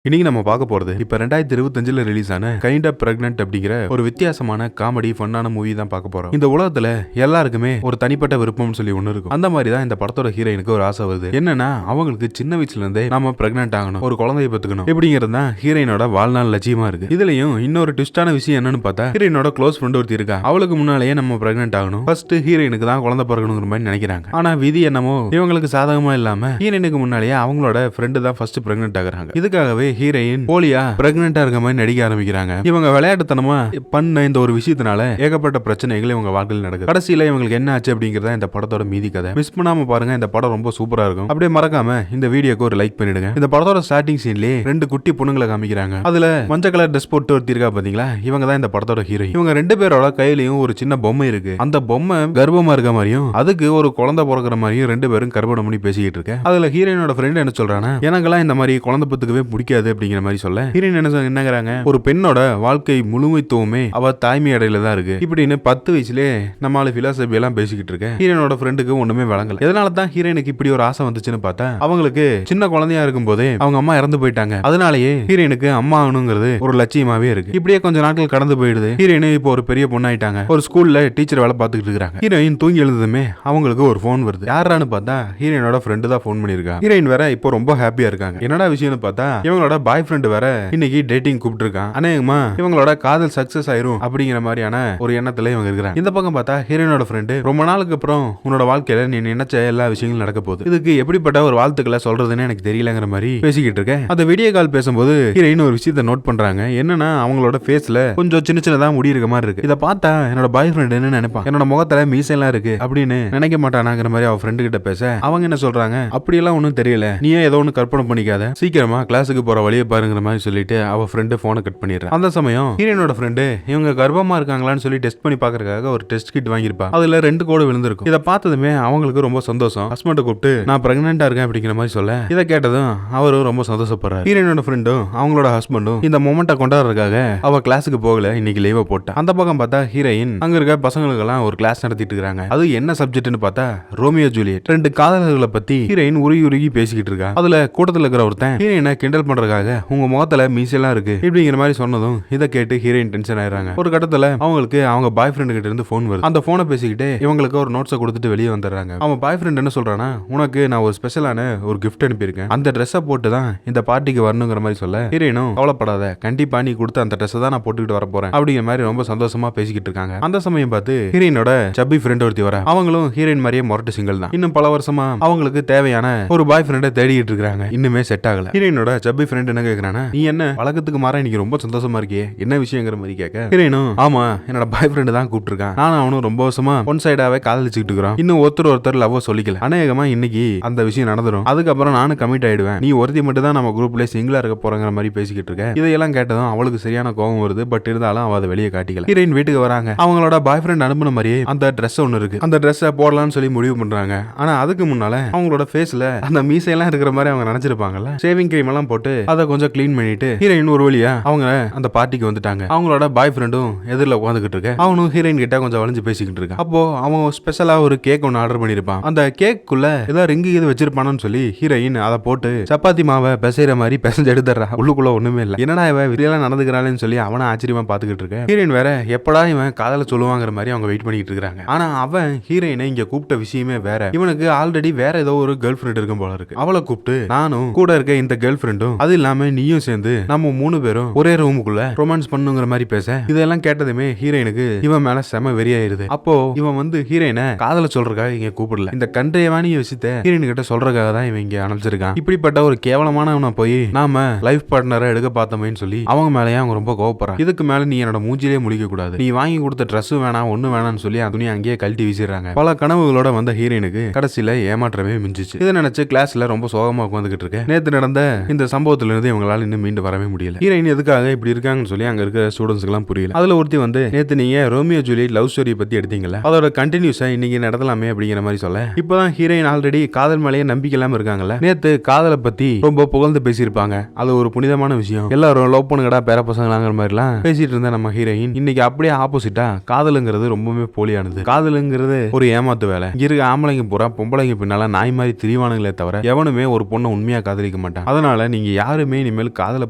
இன்னைக்கு நம்ம பார்க்க போறது இப்ப 2025ல ரிலீஸ் ஆன கைண்ட் ஆஃப் பிரெக்னன்ட் அப்படிங்கிற ஒரு வித்தியாசமான காமெடி ஃபன்னான மூவி தான் பார்க்க போறோம். இந்த உலகத்துல எல்லாருக்குமே ஒரு தனிப்பட்ட விருப்பம்னு சொல்லி ஒண்ணு இருக்கும். அந்த மாதிரி தான் இந்த படத்தோட ஹீரோயினுக்கு ஒரு ஆசை வருது. என்னன்னா அவங்களுக்கு சின்ன வயசுல இருந்தே நாம பிரெக்னன்ட் ஆகணும், ஒரு குழந்தையை பெத்துக்கணும் இப்படிங்கிறது தான் ஹீரோயினோட வாழ்நாள் லட்சியமா இருக்கு. இதுலயும் இன்னொரு ட்விஸ்டான விஷயம் என்னன்னு பார்த்தா ஹீரோயினோட க்ளோஸ் ஃப்ரெண்ட் ஒருத்தி இருக்கா. அவளுக்கு முன்னாலேயே நம்ம பிரெக்னன்ட் ஆகணும், ஃபர்ஸ்ட் ஹீரோயினுக்கு தான் குழந்தை பிறக்கணுங்கிற மாதிரி நினைக்கிறாங்க. ஆனா விதி என்னமோ இவங்களுக்கு சாதகமா இல்லாம ஹீரோயினுக்கு முன்னாலேயே அவங்களோட ஃப்ரெண்டு தான் ஃபர்ஸ்ட் பிரெக்னன்ட் ஆகுறாங்க. இதுக்காகவே ஹீரோயின் போலியா பிரெக்னன்ட்டா இருக்க மாதிரி நடிக்க ஆரம்பிக்கிறாங்க. இவங்க விளையாட்டுத்தனமா பண்ண இந்த ஒரு விஷயத்தினால ஏகப்பட்ட பிரச்சனைகள் இவங்க வாழ்க்கையில் நடக்குது. கடைசியில இவங்களுக்கு என்ன ஆச்சு அப்படிங்கறத இந்த படத்தோட மீதி கதை. மிஸ் பண்ணாம பாருங்க, இந்த படம் ரொம்ப சூப்பரா இருக்கும். அப்படியே மறக்காம இந்த வீடியோக்கு ஒரு லைக் பண்ணிடுங்க. இந்த படத்தோட ஸ்டார்டிங் சீன்லயே ரெண்டு குட்டி பொண்ணுங்களை காமிக்கிறாங்க. அதுல மஞ்சள் கலர் ட்ரெஸ் போட்டு ஒருத்தி இருக்கா பாத்தீங்களா, இவங்க தான் இந்த படத்தோட ஹீரோயின். இவங்க ரெண்டு பேரோட கையிலயும் ஒரு சின்ன பொம்மை இருக்கு. அந்த பொம்மை கர்ப்பமா இருக்க மாதிரியும் அதுக்கு ஒரு குழந்தை பிறக்கிற மாதிரியும் ரெண்டு பேரும் கர்ப்பணம் பண்ணி பேசிக்கிட்டு இருக்கு. அதுல ஹீரோயினோட ஃப்ரெண்ட் என்ன சொல்றானா, எனக்கெல்லாம் இந்த மாதிரி குழந்தை பத்துக்கவே பிடிக்காது அப்படிங்கிற மாதிரி சொல்ல ஹீரோயின் என்னங்கிறாங்க, ஒரு பெண்ணோட வாழ்க்கை முழுமைத்துவமே அவ தாய்மை அடையில தான் இருக்கு இப்படின்னு 10 வயசுலயே நம்மளால பிலாசபி எல்லாம் பேசிக்கிட்டு இருக்க ஹீரோயினோட ஃப்ரெண்டுக்கு ஒண்ணுமே வழங்கல. எதனால தான் ஹீரோயினுக்கு இப்படி ஒரு ஆசை வந்துச்சுன்னு பார்த்தா, அவங்களுக்கு சின்ன குழந்தையா இருக்கும் போதே அவங்க அம்மா இறந்து போயிட்டாங்க. அதனாலேயே ஹீரோயினுக்கு அம்மா ஆகணுங்கிறது ஒரு லட்சியமாவே இருக்கு. இப்படியே கொஞ்ச நாட்கள் கடந்து போயிடுது. ஹீரோயின் இப்போ ஒரு பெரிய பொண்ணாயிட்டாங்க. ஒரு ஸ்கூல்ல டீச்சர் வேலை பார்த்துக்கிட்டு இருக்காங்க. ஹீரோயின் தூங்கி எழுந்ததுமே அவங்களுக்கு ஒரு போன் வருது. யாரான்னு பார்த்தா ஹீரோயினோட ஃப்ரெண்டு தான் போன் பண்ணிருக்கா. ஹீரோயின் வேற இப்போ ரொம்ப ஹாப்பியா இருக்காங்க. என்னடா விஷயம்னு பார்த்தா, இவங்களோட பாய் ஃப்ரெண்டு வேற இன்னைக்கு டேட்டிங் கூப்பிட்டுருக்கான். அநேகமா இவங்களோட காதல் சக்சஸ் ஆயிரும் அப்படிங்கிற மாதிரியான ஒரு எண்ணத்துல இவங்க இருக்கிறாங்க. இந்த பக்கம் பார்த்தா ஹீரோயினோட ஃப்ரெண்டு, ரொம்ப நாளுக்கு அப்புறம் உன்னோட வாழ்க்கையில நீ நினைச்ச எல்லா விஷயங்களும் நடக்க போகுது, இதுக்கு எப்படிப்பட்ட ஒரு வாழ்த்துக்களை சொல்றதுன்னு எனக்கு தெரியலங்கிற மாதிரி பேசிக்கிட்டு இருக்கேன். அந்த வீடியோ கால் பேசும்போது ஹீரோயின் ஒரு விஷயத்தை நோட் பண்றாங்க. என்னன்னா அவங்களோட ஃபேஸ்ல கொஞ்சம் சின்ன சின்னதா முடி இருக்க மாதிரி இருக்கு. இதை பார்த்தா என்னோட பாய் ஃப்ரெண்ட் என்ன நினைப்பான், என்னோட முகத்துல மீசையெல்லாம் இருக்கு அப்படின்னு நினைக்க மாட்டானாங்கிற மாதிரி அவ ஃப்ரெண்டு கிட்ட பேச, அவங்க என்ன சொல்றாங்க, அப்படியெல்லாம் ஒன்னும் தெரியல, நீயே ஏதோ ஒன்று கற்பனை பண்ணிக்காத, சீக்கிரமா கிளாஸுக்கு போற வழியை பாருங்கிற மாதிரி சொல்லிட்டு அவ ஃப்ரெண்டு போனை கட் பண்ணிடுறா. அந்த சமயம் ஹீரோயினோட ஃப்ரெண்டு இவங்க கர்ப்பமா இருக்காங்களான்னு சொல்லி டெஸ்ட் பண்ணி பாக்குறதுக்காக ஒரு டெஸ்ட் கிட் வாங்கியிருப்பா. அதுல 2 கோடு விழுந்திருக்கும். இதை பார்த்ததுமே அவங்களுக்கு ரொம்ப சந்தோஷம். ஹஸ்பண்டை கூப்பிட்டு நான் பிரெக்னன்ட்டா இருக்கேன் அப்படிங்கிற மாதிரி சொல்ல, இதை கேட்டதும் அவரும் ரொம்ப சந்தோஷப்படுறாரு. ஹீரோயினோட ஃப்ரெண்டும் அவங்களோட ஹஸ்பண்டும் இந்த மொமெண்ட்டை கொண்டாடுறதுக்காக அவ கிளாஸுக்கு போகல, இன்னைக்கு லீவ் போட்டா. அந்த பக்கம் பார்த்தா ஹீரோயின் அங்க இருக்க பசங்களுக்கு எல்லாம் ஒரு கிளாஸ் நடத்திட்டு இருக்காங்க. அது என்ன சப்ஜெக்ட்னு பார்த்தா ரோமியோ ஜூலியட். 2 காதலர்களை பத்தி ஹீரோயின் உருகி உருகி பேசிக்கிட்டு இருக்கா. அதுல கூட்டத்தில் இருக்கிற ஒருத்தன் ஹீரோயினை கிண்டல் பண்றதுக்காக உங்க முகத்துல மீசெல்லாம் இருக்கு இப்படிங்கிற மாதிரி சொன்னதும் இதை கேட்டு ஹீரோயின் டென்ஷன் ஆயிடுறாங்க. ஒரு கட்டத்துல அவங்களுக்கு அவங்க பாய் ஃப்ரெண்ட் கிட்ட இருந்து போன் வருது. அந்த போனை பேசிக்கிட்டு இவங்களுக்கு ஒரு நோட்ஸை கொடுத்துட்டு வெளியே வந்துடுறாங்க. அவன் பாய் ஃப்ரெண்ட் என்ன சொல்றானா, உனக்கு நான் ஒரு ஸ்பெஷலான ஒரு கிஃப்ட் அனுப்பியிருக்கேன், அந்த ட்ரெஸ்ஸை போட்டு தான் இந்த பார்ட்டிக்கு வரணுங்கிற மாதிரி சொல்ல, ஹீரோயினும் கவலைப்படாத, கண்டிப்பா நீ கொடுத்த அந்த ட்ரெஸ்ஸை தான் நான் போட்டுக்கிட்டு வர போறேன் அப்படிங்கிற மாதிரி ரொம்ப சந்தோஷமா பேசிக்கிட்டு இருக்காங்க. அந்த சமயம் பார்த்து ஹீரோயினோட சப்பி ஃப்ரெண்ட் ஒருத்தி வர, அவங்களும் ஹீரோயின் மாதிரியே மொரட்டு சிங்கிள் தான். இன்னும் பல வருஷமா அவங்களுக்கு தேவையான ஒரு பாய் ஃப்ரெண்டை தேடிக்கிட்டு இருக்காங்க. இன்னுமே செட் ஆகல. ஹீரோயினோட சப்பி ஃப்ரெண்ட் என்ன கேக்குறானா, நீ என்ன வழக்கத்துக்கு மாற இன்னைக்கு ரொம்ப சந்தோஷமா இருக்கியே, என்ன விஷயங்கிற மாதிரி கேட்க, ஹீரோயினும் ஆமா என்னோட பாய் ஃப்ரெண்ட் தான் கூப்பிட்டுருக்கான், நானும் அவனும் ரொம்ப வருஷமா ஒன் சைடாவே காதலிச்சுக்கிட்டு இருக்கிறோம், இன்னும் ஒருத்தர் லவ் சொல்லிக்கல, அநேகமா இன்னைக்கு அந்த விஷயம் நடந்துரும், அதுக்கப்புறம் நானும் கமிட் ஆயிடுவேன், நீ ஒருத்தி மட்டும் தான் நம்ம குரூப்ல சிங்கிளா இருக்க போறங்கிற மாதிரி பேசிக்கிட்டு இருக்க. இதையெல்லாம் கேட்டதும் அவளுக்கு சரியான கோபம் வருது. பட் இருந்தாலும் அவ அதை வெளியே காட்டிக்கல. ஹீரோயின் வீட்டுக்கு வராங்க. அவங்களோட பாய் ஃப்ரெண்ட் அனுப்புன மாதிரியே அந்த ட்ரெஸ் ஒன்னு இருக்கு. அந்த ட்ரெஸ்ஸை போடலாம்னு சொல்லி முடிவு பண்றாங்க. ஆனா அதுக்கு முன்னால அவங்களோட ஃபேஸ்ல அந்த மீசையெல்லாம் இருக்கிற மாதிரி அவங்க நினைச்சிருப்பாங்கல்ல, ஷேவிங் கிரீம் எல்லாம் போட்டு அதை கொஞ்சம் கிளீன் பண்ணிட்டு ஹீரோயின் ஒரு வழியா அவங்க அந்த பார்ட்டிக்கு வந்துட்டாங்க. அவங்களோட பாய் ஃப்ரெண்டும் எதிரில் உட்காந்துக்கிட்டு இருக்க. அவனும் ஹீரோயின் கிட்ட கொஞ்சம் வளைஞ்சு பேசிக்கிட்டு இருக்கான். அப்போ அவன் ஸ்பெஷலா ஒரு கேக் ஒன்னு ஆர்டர் பண்ணிருப்பான். அந்த கேக்குள்ள ஏதோ ரிங்கு இது வச்சிருப்பானு சொல்லி ஹீரோயின் அதை போட்டு சப்பாத்தி மாவை பிசைற மாதிரி பிசைஞ்சு எடுத்துறா. உள்ளுக்குள்ள ஒண்ணுமே இல்ல. என்னடா இவன் விரியெல்லாம் நடந்துக்கிறான்னு சொல்லி அவனை ஆச்சரியமா பாத்துக்கிட்டு இருக்க. ஹீரோயின் வேற எப்படா இவன் காதல சொல்லுவாங்கிற மாதிரி அவங்க வெயிட் பண்ணிட்டு இருக்காங்க. ஆனா அவன் ஹீரோயினை இங்க கூப்பிட்ட விஷயமே வேற. இவனுக்கு ஆல்ரெடி வேற ஏதோ ஒரு கேர்ள் ஃப்ரெண்ட் இருக்கும் போல இருக்கு. அவளை கூப்பிட்டு நானும் கூட இருக்க இந்த கேர்ள் ஃப்ரெண்டும் அது இல்லாம நீயும் சேர்ந்து நம்ம 3 பேரும் ஒரே ரூமுக்குள்ள ரொமான்ஸ் பண்ணுங்கிற மாதிரி பேச, இதெல்லாம் கேட்டதுமே ஹீரோயினுக்கு இவன் மேல செம வெறியாயிருது. அப்போ இவன் வந்து ஹீரோயினை காதல சொல்றதுக்காக இங்க கூப்பிடல, இந்த கண்ட்ரியவானி விஷயத்தை ஹீரோயின் கிட்ட சொல்றதுக்காக தான் இவன் இங்க அனுப்பிச்சிருக்கான். இப்படிப்பட்ட ஒரு கேவலமானவனை போய் நாம லைஃப் பார்ட்னரை எடுக்க பார்த்தோமேன்னு சொல்லி அவங்க மேலேயே அவங்க ரொம்ப கோவப்படுறான். இதுக்கு மேல நீ என்னோட மூஞ்சிலே முழிக்க கூடாது, நீ வாங்கி கொடுத்த ட்ரெஸ் வேணாம் ஒண்ணு வேணாம்னு சொல்லி துணியை அங்கேயே கழட்டி வீசிடுறாங்க. பல கனவுகளோட வந்த ஹீரோயினுக்கு கடைசியில ஏமாற்றமே மிஞ்சிச்சு. இதை நினைச்சு கிளாஸ்ல ரொம்ப சோகமா உட்காந்துக்கிட்டு இருக்க. நேத்து நடந்த இந்த சம்பவத்துல இருந்து இவங்களால இன்னும் மீண்டு வரவே முடியல. ஹீரோயின் எதுக்காக இப்படி இருக்காங்கன்னு சொல்லி அங்க இருக்க ஸ்டூடெண்ட்ஸ்க்கு எல்லாம் புரியல. அதுல ஒருத்தி வந்து, நேத்து நீங்க ரோமியோ ஜூலியட் லவ் ஸ்டோரியை பத்தி எடுத்தீங்கல்ல, அதோட கண்டினியூஸா இன்னைக்கு நடத்தலாமே அப்படிங்கிற மாதிரி சொல்ல, இப்பதான் ஹீரோயின் ஆல்ரெடி காதல் மேலேயே நம்பிக்கை இல்லாம இருக்காங்கல்ல, நேத்து காதலை பத்தி ரொம்ப புகழ்ந்து பேசியிருப்பாங்க, அது ஒரு புனிதமான விஷயம், எல்லாரும் லவ் பண்ணுங்கடா பேர பசங்களாங்கிற மாதிரி எல்லாம் பேசிட்டு இருந்த நம்ம ஹீரோயின் இன்னைக்கு அப்படியே ஆப்போசிட்டா காதலுங்கிறது ரொம்பவே போலியானது, காதலுங்கிறது ஒரு ஏமாத்து வேலை, இங்க இருக்க ஆம்பளைங்க பூரா பொம்பளைங்க பின்னால நாய் மாதிரி திரிவானுங்களே தவிர எவனுமே ஒரு பொண்ணை உண்மையா காதலிக்க மாட்டான், அதனால நீங்க யார் யாருமே இனிமேல் காதலை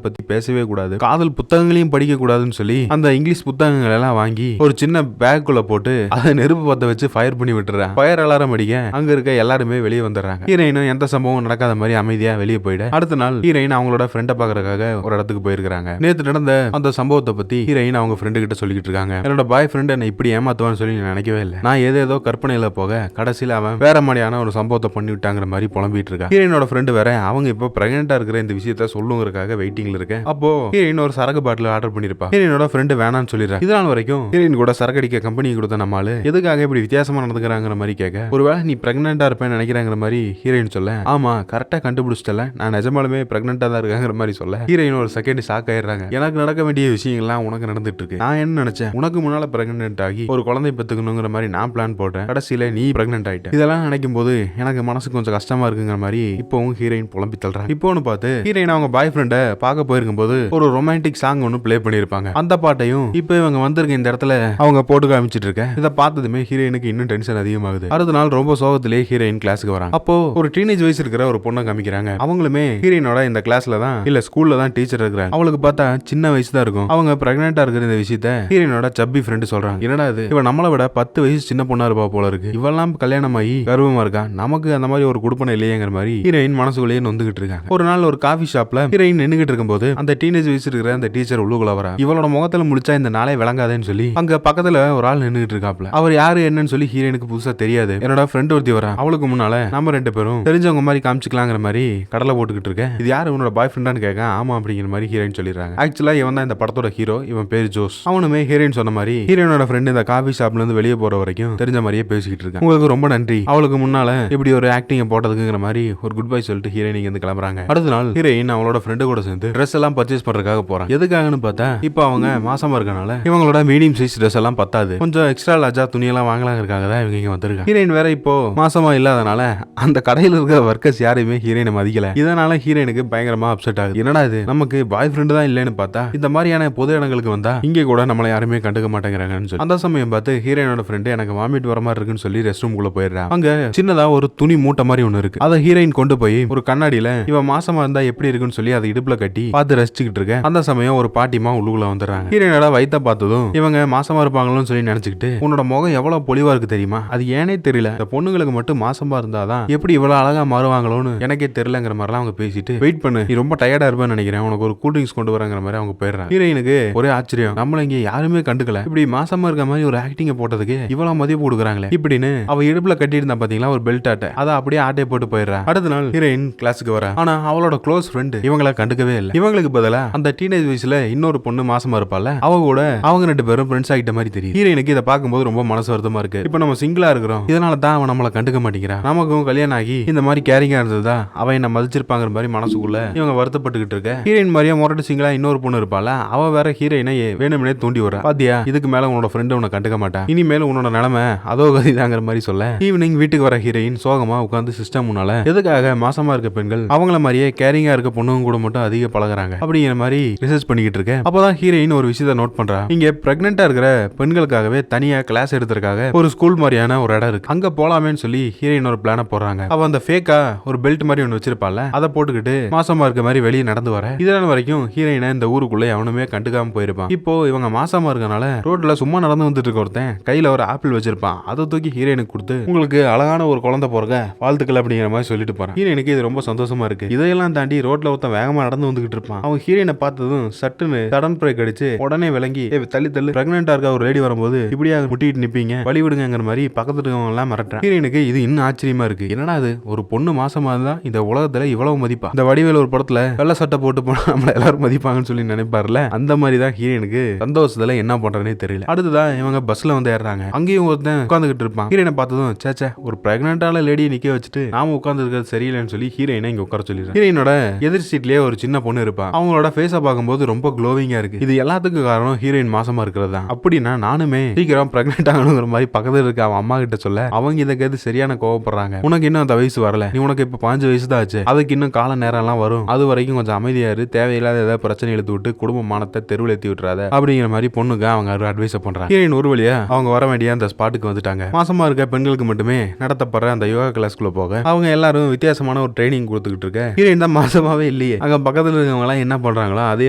பத்தி பேசவே கூடாது, காதல் புத்தகங்களையும் படிக்க கூடாதுன்னு சொல்லி அந்த இங்கிலீஷ் புத்தகங்கள் எல்லாம் வாங்கி ஒரு சின்ன பேக்குள்ள போட்டு அதை நெருப்பு பத்த வச்சு ஃபயர் பண்ணி விட்டுறான். ஃபயர் அலாரம் அடிக்க அங்க இருக்க எல்லாருமே வெளியே வந்துடுறாங்க. ஹீரோயினும் எந்த சம்பவம் நடக்காத மாதிரி அமைதியா வெளியே போயிட அடுத்த நாள் ஹீரோயின் அவங்களோட ஃப்ரெண்டை பாக்குறதுக்காக ஒரு இடத்துக்கு போயிருக்காங்க. நேத்து நடந்த அந்த சம்பவத்தை பத்தி ஹீரோயின் அவங்க ஃப்ரெண்டு கிட்ட சொல்லிட்டு இருக்காங்க. என்னோட பாய் ஃப்ரெண்ட் என்ன இப்படி ஏமாத்துவான்னு சொல்லி நான் நினைக்கவே இல்லை. நான் ஏதோ கற்பனையில போக கடைசியில் அவன் வேற மாதிரியான ஒரு சம்பவத்தை பண்ணி விட்டாங்கிற மாதிரி புலம்பிட்டு இருக்கா. ஹீரோயினோட ஃப்ரெண்டு வேற அவங்க இப்போ பிரெக்னெண்டா இருக்கிற இந்த விஷயத்த சொல்லுங்கிறதுக்காக வெயிட்டிங்ல இருக்கேன். அப்போ ஹீரோயின் ஒரு சரக்கு பாட்டில் ஆர்டர் பண்ணிருப்பா. ஹீரோயினோட ஃப்ரெண்டு வேணான்னு சொல்லிடுறா. இதனால் வரைக்கும் ஹீரோயின் கூட சரக்கு அடிக்க கம்பெனி கொடுத்த நம்மால எதுக்காக இப்படி வித்தியாசமா நடந்துக்கிறாங்கிற மாதிரி கேட்க, ஒருவேளை நீ பிரெக்னெண்டா இருப்பேன்னு நினைக்கிறாங்கிற மாதிரி ஹீரோயின் சொல்ல, ஆமா கரெக்டா கண்டுபிடிச்சிட்டல, நான் நிஜமாலுமே பிரெக்னெண்டா தான் இருக்காங்கிற மாதிரி சொல்ல ஹீரோயின் ஒரு செகண்ட் ஷாக் ஆயிடுறாங்க. எனக்கு நடக்க வேண்டிய விஷயங்கள்லாம் உனக்கு நடந்துட்டு இருக்கு. நான் என்ன நினைச்சேன், உனக்கு முன்னால பிரெக்னென்ட் ஆகி ஒரு குழந்தை பெத்துக்கணுங்கிற மாதிரி நான் பிளான் போட்டேன். கடைசியில நீ பிரெக்னென்ட் ஆயிட்ட. இதெல்லாம் நினைக்கும் போது எனக்கு மனசு கொஞ்சம் கஷ்டமா இருக்குங்கிற மாதிரி இப்பவும் ஹீரோயின் புலம்பி தள்ளுறாங்க. இப்போன்னு பார்த்து ஹீரோயின் அவங்க பாய் ஃப்ரெண்டை பார்க்க போயிருக்கும் போது ஒரு ரொமான்டிக் சாங் ஒன்னு பிளே பண்ணிருப்பாங்க. அந்த பாட்டையும் இப்போ இவங்க வந்திருக்க இந்த இடத்துல அவங்க போட்டு காமிச்சிட்டு இருக்க. இதை பார்த்ததுமே ஹீரோயினுக்கு இன்னும் டென்ஷன் அதிகமாகுது. அடுத்த நாள் ரொம்ப சோகத்திலே ஹீரோயின் கிளாஸுக்கு வராங்க. அப்போ ஒரு டீனேஜ் வயசு இருக்கிற ஒரு பொண்ணை காமிக்கிறாங்க. அவங்களுமே ஹீரோயினோட இந்த கிளாஸ்ல தான் இல்ல ஸ்கூல்ல தான் டீச்சர் இருக்கிறாங்க. அவளுக்கு பார்த்தா சின்ன வயசு தான் இருக்கும். அவங்க பிரெக்னெண்டா இருக்கிற இந்த விஷயத்த ஹீரோயினோட சப்பி ஃப்ரெண்டு சொல்றாங்க. என்னடா இது, இவ நம்மளை விட 10 வயசு சின்ன பொண்ணா இருப்பா போல இருக்கு. இவெல்லாம் கல்யாணம் ஆகி கர்வமா இருக்கா, நமக்கு அந்த மாதிரி ஒரு குடுப்பனை இல்லையேங்கிற மாதிரி ஹீரோயின் மனசுக்குள்ளேயே நொந்துகிட்டு இருக்காங்க. ஒரு நாள் ஒரு காஃபி ஷாப்ல ஹீரோயின் நின்னுகிட்டு இருக்கும்போது அந்த டீனேஜ் வயசு இருக்கிற அந்த டீச்சர் உள்ளுக்குள்ள வரா. இவளோட முகத்துல முடிச்சா இந்த நாளே விளங்காதேன்னு சொல்லி அங்க பக்கத்துல ஒரு ஆள் நின்னுகிட்டு இருக்காப்ல. அவர் யாரு என்னன்னு சொல்லி ஹீரோயினுக்கு புதுசா தெரியாது. என்னோட ஃப்ரெண்ட் ஒருத்தி வரா. அவளுக்கு முன்னால நம்ம 2 பேரும் தெரிஞ்சவங்க மாதிரி காமிச்சிக்கலாங்கிற மாதிரி கடலை போட்டுக்கிட்டு இருக்கேன். இது யாரு உன்னோட பாய் ஃப்ரெண்டான்னு கேட்க, ஆமா அப்படிங்கிற மாதிரி ஹீரோயின் சொல்லிடுறாங்க. ஆக்சுவலா இவன் தான் இந்த படத்தோட ஹீரோ. இவன் பேரு ஜோஸ். அவனுமே ஹீரோயின் சொன்ன மாதிரி ஹீரோயினோட ஃப்ரெண்ட் இந்த காஃபி ஷாப்ல இருந்து வெளியே போற வரைக்கும் தெரிஞ்ச மாதிரியே பேசிக்கிட்டு இருக்காங்க. உங்களுக்கு ரொம்ப நன்றி, அவளுக்கு முன்னால இப்படி ஒரு ஆக்டிங் போட்டதுக்குங்கிற மாதிரி ஒரு குட் பை சொல்லிட்டு ஹீரோயின் இங்க இருந்து கிளம்புறாங்க. அடுத்த நாள் ஹீரோயின் அவளோட ஃப்ரெண்டு கூட சேர்ந்து ட்ரெஸ் எல்லாம் பர்ச்சேஸ் பண்றதுக்காக போறாங்க. எதுக்காகன்னு பார்த்தா இப்போ அவங்க மாசமா இருக்கனால இவங்களோட மீடியம் சைஸ் ட்ரெஸ் எல்லாம் பத்தாது, கொஞ்சம் எக்ஸ்ட்ரா லார்ஜா துணி எல்லாம் வாங்கலாங்கிறதுக்காக தான் இவங்க இங்க வந்திருக்காங்க. ஹீரோயின் வேற இப்போ மாசமா இல்லாதனால அந்த கடையில் இருக்கிற ஒர்க்கர்ஸ் யாரையுமே ஹீரோயினை மதிக்கல. இதனால ஹீரோயினுக்கு பயங்கரமா அப்செட் ஆகுது. என்னடா இது, நமக்கு பாய் ஃப்ரெண்டு தான் இல்லைன்னு பார்த்தா இந்த மாதிரியான பொது இடங்களுக்கு வந்தா இங்கே கூட நம்மளை யாருமே கண்டுக்க மாட்டேங்கிறாங்கன்னு சொல்லி அந்த சமயம் பார்த்து ஹீரோயினோட ஃப்ரெண்டு எனக்கு வாமிட் வர மாதிரி இருக்குன்னு சொல்லி ரெஸ்ட் ரூம் குள்ள போயிடுறான். அங்க சின்னதா ஒரு துணி மூட்டை மாதிரி ஒண்ணு இருக்கு. அதை ஹீரோயின் கொண்டு போய் ஒரு கண்ணாடியில இவ மாசமா இருந்தா எப்படி இருக்குன்னு சொல்லி அதை இடுப்புல கட்டி பார்த்து ரசிச்சுக்கிட்டு இருக்க. அந்த சமயம் ஒரு பாட்டிமா உள்ளுக்குள்ள வந்துடுறாங்க. ஹீரோயினோட வயித்த பார்த்ததும் இவங்க மாசமா இருப்பாங்களோன்னு சொல்லி நினைச்சுக்கிட்டு, உன்னோட முகம் எவ்வளவு பொலிவா இருக்கு தெரியுமா, அது ஏனே தெரியல, இந்த பொண்ணுங்களுக்கு மட்டும் மாசமா இருந்தாதான் எப்படி இவ்வளவு அழகா மாறுவாங்களோன்னு எனக்கே தெரியலங்கிற மாதிரிலாம் அவங்க பேசிட்டு, வெயிட் பண்ணு நீ ரொம்ப டயர்டா இருப்பேன்னு நினைக்கிறேன், உனக்கு ஒரு கூல் ட்ரிங்க்ஸ் கொண்டு வரங்கிற மாதிரி அவங்க போயிடுறாங்க. ஹீரோயினுக்கு ஒரே ஆச்சரியம், நம்மள இங்க யாருமே கண்டுக்கல, இப்படி மாசமா இருக்க மாதிரி ஒரு ஆக்டிங்க போட்டதுக்கு இவ்வளவு மதிப்பு கொடுக்குறாங்களே இப்படின்னு அவ இடுப்புல கட்டி இருந்தா பாத்தீங்களா ஒரு பெல்ட் ஆட்டை, அதை அப்படியே ஆட்டையை போட்டு போயிடுறா. அடுத்த நாள் ஹீரோயின் கிளாஸுக்கு வர. ஆனா அவளோட க்ளோஸ் ஃப்ரெண்ட் இவங்கள கண்டுக்கவே இல்லை. இவங்களுக்கு பதிலா அந்த டீனேஜ் வயசுல இன்னொரு பொண்ணு மாசமா இருப்பால, அவ கூட அவங்க 2 பேரும் ஃப்ரெண்ட்ஸ் ஆகிட்ட மாதிரி தெரியும். ஹீரோயினுக்கு இதை பார்க்கும்போது ரொம்ப மனசு வருத்தமா இருக்கு. இப்ப நம்ம சிங்கிளா இருக்கிறோம், இதனால தான் அவன் நம்மளை கண்டுக்க மாட்டேங்கிறான், நமக்கும் கல்யாணம் ஆகி இந்த மாதிரி கேரிங்கா இருந்ததா அவன் என்ன மதிச்சிருப்பாங்கிற மாதிரி மனசுக்குள்ள இவங்க வருத்தப்பட்டுக்கிட்டு இருக்க. ஹீரோயின் மாதிரியா முரட்டு சிங்கிளா இன்னொரு பொண்ணு இருப்பால, அவ வேற ஹீரோயினை வேணும்னே தூண்டி வர. பாத்தியா, இதுக்கு மேல உன்னோட ஃப்ரெண்ட் உன்னை கண்டுக்க மாட்டான், இனிமேல உன்னோட நிலைமை அதோ கதிதாங்கிற மாதிரி சொல்ல ஈவினிங் வீட்டுக்கு வர ஹீரோயின் சோகமா உட்காந்து சிஸ்டம் முன்னால எதுக்காக மாசமா இருக்க பெண்கள் அவங்கள மாதிரியே கேரிங்கா இருக்க பொண்ணுங்க கூட மட்டும் அதிக பழகுறாங்க அப்படிங்கிற மாதிரி ரிசர்ச் பண்ணிக்கிட்டு இருக்க. அப்பதான் ஹீரோயின் ஒரு விஷயத்தை நோட் பண்றா. இங்க பிரெக்னெண்டா இருக்கிற பெண்களுக்காகவே தனியா கிளாஸ் எடுத்துறதுக்காக ஒரு ஸ்கூல் மாதிரியான ஒரு இடம் இருக்கு, அங்க போலாமேன்னு சொல்லி ஹீரோயின் ஒரு பிளான போடுறாங்க. அவ அந்த ஃபேக்கா ஒரு பெல்ட் மாதிரி ஒன்று வச்சிருப்பால, அதை போட்டுக்கிட்டு மாசமா இருக்க மாதிரி வெளியே நடந்து வர. இதனால வரைக்கும் ஹீரோயினை இந்த ஊருக்குள்ள எவனுமே கண்டுக்காம போயிருப்பான். இப்போ இவங்க மாசமா இருக்கனால ரோட்ல சும்மா நடந்து வந்துட்டு இருக்க ஒருத்தன் கையில ஒரு ஆப்பிள் வச்சிருப்பான். அதை தூக்கி ஹீரோயினுக்கு கொடுத்து, உங்களுக்கு அழகான ஒரு குழந்தை பிறக்க வாழ்த்துக்கள் அப்படிங்கிற மாதிரி சொல்லிட்டு போறான். ஹீரோயினுக்கு இது ரொம்ப சந்தோஷமா இருக்கு. இதையெல்லாம் தாண்டி ரோட்ல ஒருத்தன் வேகமா நடந்து வந்துகிட்டு இருப்பான். அவன் ஹீரோயினை பார்த்ததும் சட்டுன்னு சடன் பிரேக் அடிச்சு உடனே விளங்கி, தள்ளி தள்ளு, பிரெக்னெண்டா இருக்க ஒரு லேடி வரும்போது இப்படியா முட்டிட்டு நிப்பீங்க, வழி விடுங்கிற மாதிரி பக்கத்துல இருக்கவங்க எல்லாம் மிரட்டுறான். ஹீரோயினுக்கு இது இன்னும் ஆச்சரியமா இருக்கு. என்னடா அது, ஒரு பொண்ணு மாசமா இருந்தா இந்த உலகத்துல இவ்வளவு மதிப்பா, இந்த வடிவேல ஒரு படத்துல வெள்ள சட்டை போட்டு போனா நம்மள எல்லாரும் மதிப்பாங்கன்னு சொல்லி நினைப்பாருல, அந்த மாதிரி தான் ஹீரோயினுக்கு சந்தோஷத்துல என்ன பண்றதுனே தெரியல. அடுத்ததான் இவங்க பஸ்ல வந்து ஏறாங்க. அங்கேயும் ஒருத்தன் உட்காந்துக்கிட்டு இருப்பான். ஹீரோயினை பார்த்ததும், சேச்சா ஒரு பிரெக்னென்டான லேடியை நிக்க வச்சுட்டு நாம உட்கார்ந்து இருக்கிறது சரியில்லைன்னு சொல்லி ஹீரோயினை இங்க உட்கார சொல்லிடுறாங்க. ஹீரோயினோட எதிர் சீட்லயே ஒரு சின்ன பொண்ணு இருப்பா. அவங்களோட ஃபேஸ பார்க்கும்போது ரொம்ப க்ளோவிங்கா இருக்கு. இது எல்லாத்துக்கும் காரணம் ஹீரோயின் மாசமா இருக்கிறது தான். அப்படின்னா நானுமே சீக்கிரம் பிரெக்னென்ட் ஆகணுங்கிற மாதிரி பக்கத்துல இருக்க அவன் அம்மா கிட்ட சொல்ல, அவங்க இதை கேட்டு சரியான கோவப்படுறாங்க. உனக்கு இன்னும் அந்த வயசு வரல, நீ உனக்கு இப்ப 15 வயசு தான் ஆச்சு, அதுக்கு இன்னும் கால நேரம் எல்லாம் வரும், அது வரைக்கும் கொஞ்சம் அமைதியா இரு, தேவையில்லாத ஏதாவது பிரச்சனை எடுத்து விட்டு குடும்ப மானத்தை தெருவில் ஏத்தி விட்டுறாத அப்படிங்கிற மாதிரி பொண்ணுக்கு அவங்க அட்வைஸ் பண்றாங்க. ஹீரோயின் ஒரு வழியா அவங்க வர வேண்டிய அந்த ஸ்பாட்டுக்கு வந்துட்டாங்க. மாசமா இருக்க பெண்களுக்கு மட்டுமே நடத்தப்படுற அந்த யோகா கிளாஸ்க்குள்ள போக அவங்க எல்லாரும் வித்தியாசமான ஒரு ட்ரைனிங் கொடுத்துக்கிட்டு இருக்க. ஹீரோயின் தான் மாசமாவே இல்லையே. அங்க பக்கத்துல இருக்கவங்க எல்லாம் என்ன பண்றாங்களோ அதே